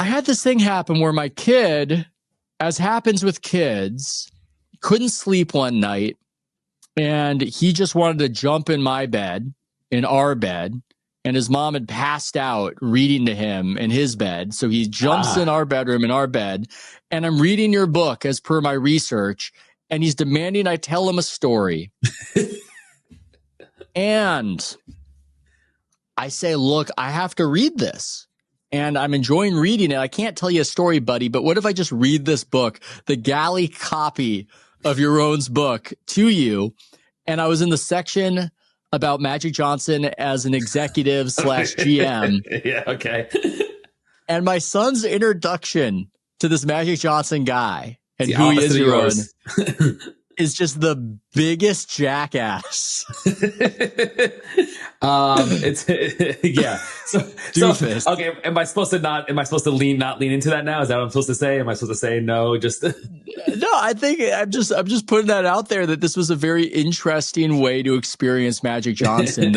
I had this thing happen where my kid, as happens with kids, couldn't sleep one night, and he just wanted to jump in my bed, in our bed, and his mom had passed out reading to him in his bed. So he jumps in our bedroom, in our bed, and I'm reading your book as per my research, and he's demanding I tell him a story. And I say, look, I have to read this. And I'm enjoying reading it. I can't tell you a story, buddy, but what if I just read this book, the galley copy of your own book, to you? And I was in the section about Magic Johnson as an executive / GM. Yeah, okay. And my son's introduction to this Magic Johnson guy and who he is, your own, is just the biggest jackass. It's yeah. So okay. Am I supposed to not lean into that now? Is that what I'm supposed to say? Am I supposed to say no? Just no. I think I'm just putting that out there that this was a very interesting way to experience Magic Johnson.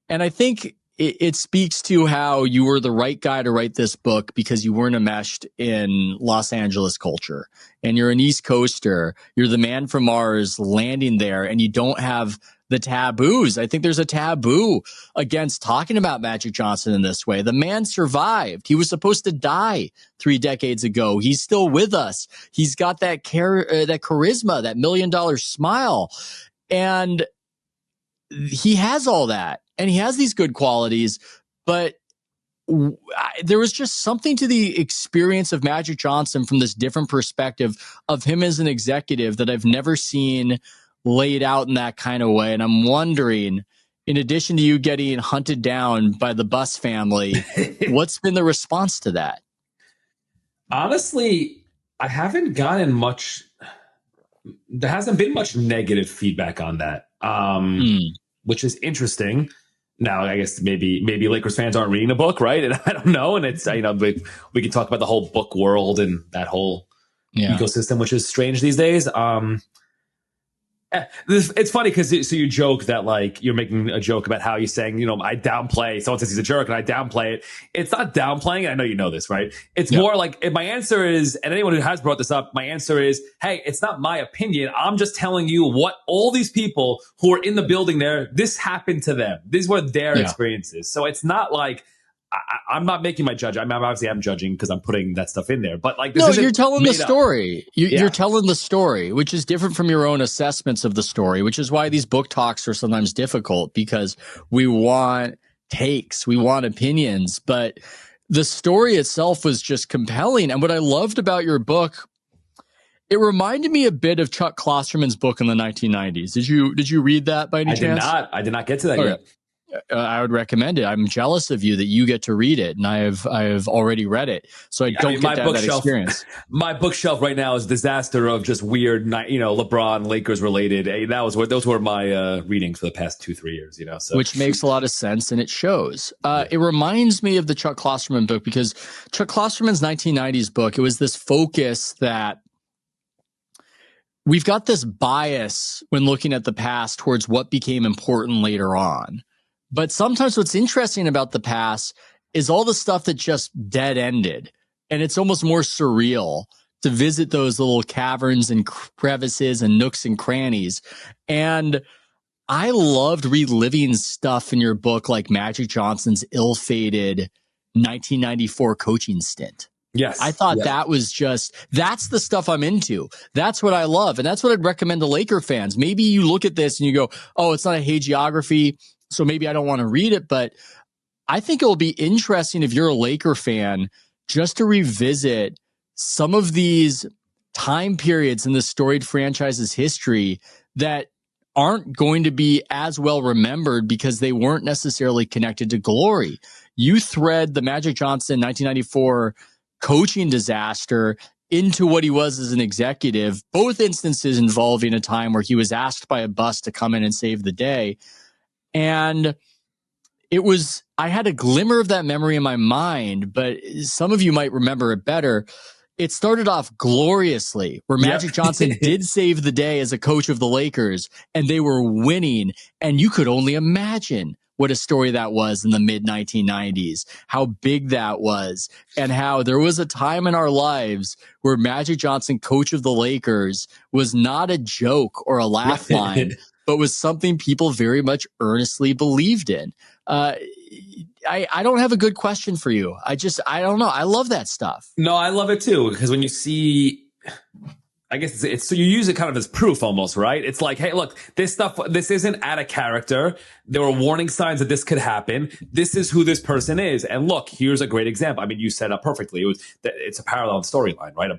And I think it speaks to how you were the right guy to write this book because you weren't enmeshed in Los Angeles culture, and you're an East Coaster. You're the man from Mars landing there, and you don't have the taboos. I think there's a taboo against talking about Magic Johnson in this way. The man survived. He was supposed to die 3 decades ago. He's still with us. He's got that charisma, that $1 million smile, and he has all that. And he has these good qualities, but there was just something to the experience of Magic Johnson from this different perspective of him as an executive that I've never seen laid out in that kind of way. And I'm wondering, in addition to you getting hunted down by the Bus family, what's been the response to that? Honestly, I haven't gotten much. There hasn't been much negative feedback on that, which is interesting. Now, I guess maybe Lakers fans aren't reading the book, right? And I don't know. And it's, we can talk about the whole book world and that whole ecosystem, which is strange these days. It's funny because so you joke that like you're making a joke about how you're saying, I downplay. Someone says he's a jerk and I downplay it. It's not downplaying. I know you know this, right? It's more like my answer is, and anyone who has brought this up, my answer is, hey, it's not my opinion. I'm just telling you what all these people who are in the building there, this happened to them. These were their experiences. So it's not like I'm not making my judge. I'm judging because I'm putting that stuff in there. But like, this you're telling the story. You're telling the story, which is different from your own assessments of the story, which is why these book talks are sometimes difficult because we want takes, we want opinions, but the story itself was just compelling. And what I loved about your book, it reminded me a bit of Chuck Klosterman's book in the 1990s. Did you read that by any chance? I did not get to that yet. I would recommend it. I'm jealous of you that you get to read it, and I have already read it, so I don't get to have that experience. My bookshelf right now is a disaster of just weird, LeBron, Lakers related. Those were my readings for the past 2-3 years. So which makes a lot of sense, and it shows. It reminds me of the Chuck Klosterman book because Chuck Klosterman's 1990s book. It was this focus that we've got this bias when looking at the past towards what became important later on. But sometimes what's interesting about the past is all the stuff that just dead ended. And it's almost more surreal to visit those little caverns and crevices and nooks and crannies. And I loved reliving stuff in your book, like Magic Johnson's ill-fated 1994 coaching stint. Yes. I thought that was that's the stuff I'm into. That's what I love. And that's what I'd recommend to Laker fans. Maybe you look at this and you go, oh, it's not a hagiography, so maybe I don't want to read it, but I think it'll be interesting if you're a Laker fan just to revisit some of these time periods in the storied franchise's history that aren't going to be as well remembered because they weren't necessarily connected to glory. You thread the Magic Johnson 1994 coaching disaster into what he was as an executive, both instances involving a time where he was asked by a bus to come in and save the day. And I had a glimmer of that memory in my mind, but some of you might remember it better. It started off gloriously where Magic Johnson did save the day as a coach of the Lakers and they were winning. And you could only imagine what a story that was in the mid 1990s, how big that was, and how there was a time in our lives where Magic Johnson, coach of the Lakers, was not a joke or a laugh line, but was something people very much earnestly believed in. I don't have a good question for you. I don't know. I love that stuff. No, I love it too, because when you see, I guess it's so you use it kind of as proof almost, right? It's like, hey, look, this isn't out of character. There were warning signs that this could happen. This is who this person is. And look, here's a great example. I mean, you set up perfectly. It's a parallel storyline, right? A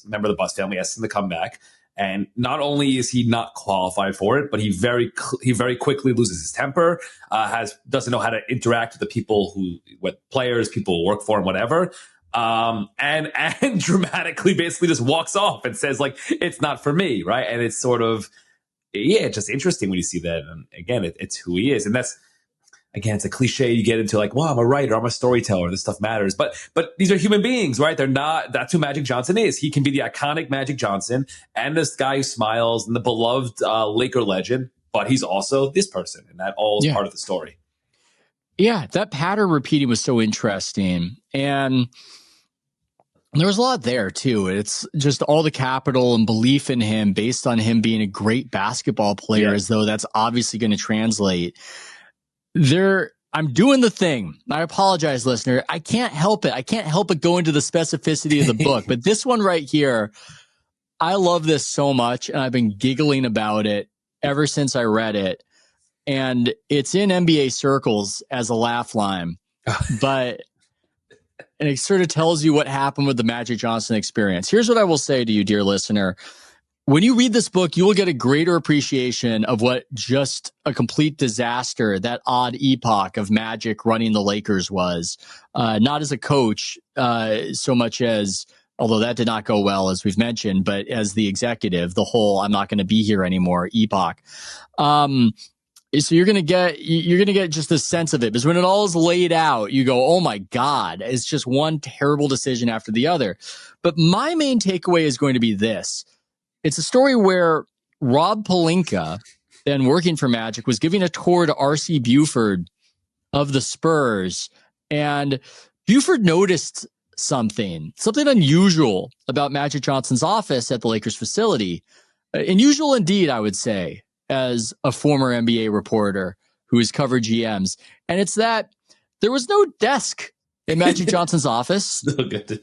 member of the Bus family asks him to come back. And not only is he not qualified for it, but he very quickly loses his temper, doesn't know how to interact with the people with players, people who work for him, whatever. And dramatically basically just walks off and says, like, it's not for me, right? And it's sort of, it's just interesting when you see that. And again, it's who he is. And that's, again, it's a cliche you get into, like, well, I'm a writer, I'm a storyteller, this stuff matters. But these are human beings, right? That's who Magic Johnson is. He can be the iconic Magic Johnson and this guy who smiles and the beloved Laker legend, but he's also this person. And that all is part of the story. Yeah, that pattern repeating was so interesting. And there was a lot there, too. It's just all the capital and belief in him based on him being a great basketball player, as though that's obviously going to translate. I'm doing the thing. I apologize, listener. I can't help it. I can't help but go into the specificity of the book. But this one right here, I love this so much, and I've been giggling about it ever since I read it. And it's in NBA circles as a laugh line. And it sort of tells you what happened with the Magic Johnson experience. Here's what I will say to you, dear listener. When you read this book, you will get a greater appreciation of what just a complete disaster, that odd epoch of Magic running the Lakers was. Not as a coach, so much as, although that did not go well, as we've mentioned, but as the executive, the whole I'm not going to be here anymore epoch. So you're going to get just a sense of it, because when it all is laid out, you go, oh my God, it's just one terrible decision after the other. But my main takeaway is going to be this. It's a story where Rob Pelinka, then working for Magic, was giving a tour to R.C. Buford of the Spurs. And Buford noticed something unusual about Magic Johnson's office at the Lakers facility. Unusual indeed, I would say, as a former NBA reporter who has covered GMs. And it's that there was no desk in Magic Johnson's office. There's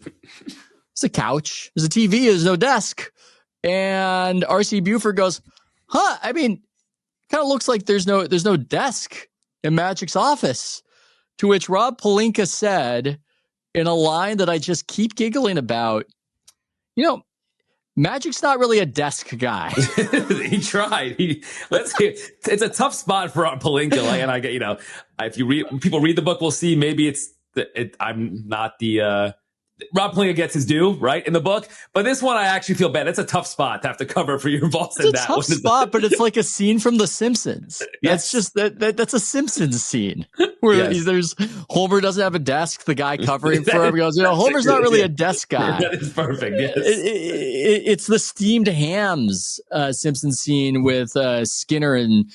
a couch, there's a TV, there's no desk. And R.C. Buford goes, I mean, kind of looks like there's no desk in Magic's office. To which Rob Pelinka said, in a line that I just keep giggling about, Magic's not really a desk guy. He tried. It's a tough spot for Pelinka. And I get, if people read the book, we'll see. Maybe I'm not the. Rob Pelinka gets his due, right, in the book. But this one, I actually feel bad. It's a tough spot to have to cover for your boss. It's a tough spot, but it's like a scene from The Simpsons. Yes. That's just that's a Simpsons scene where there's Homer doesn't have a desk. The guy covering for him goes, Homer's not really a desk guy. That is perfect. Yes. It's the steamed hams Simpsons scene with Skinner and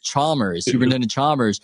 Chalmers, Superintendent Chalmers.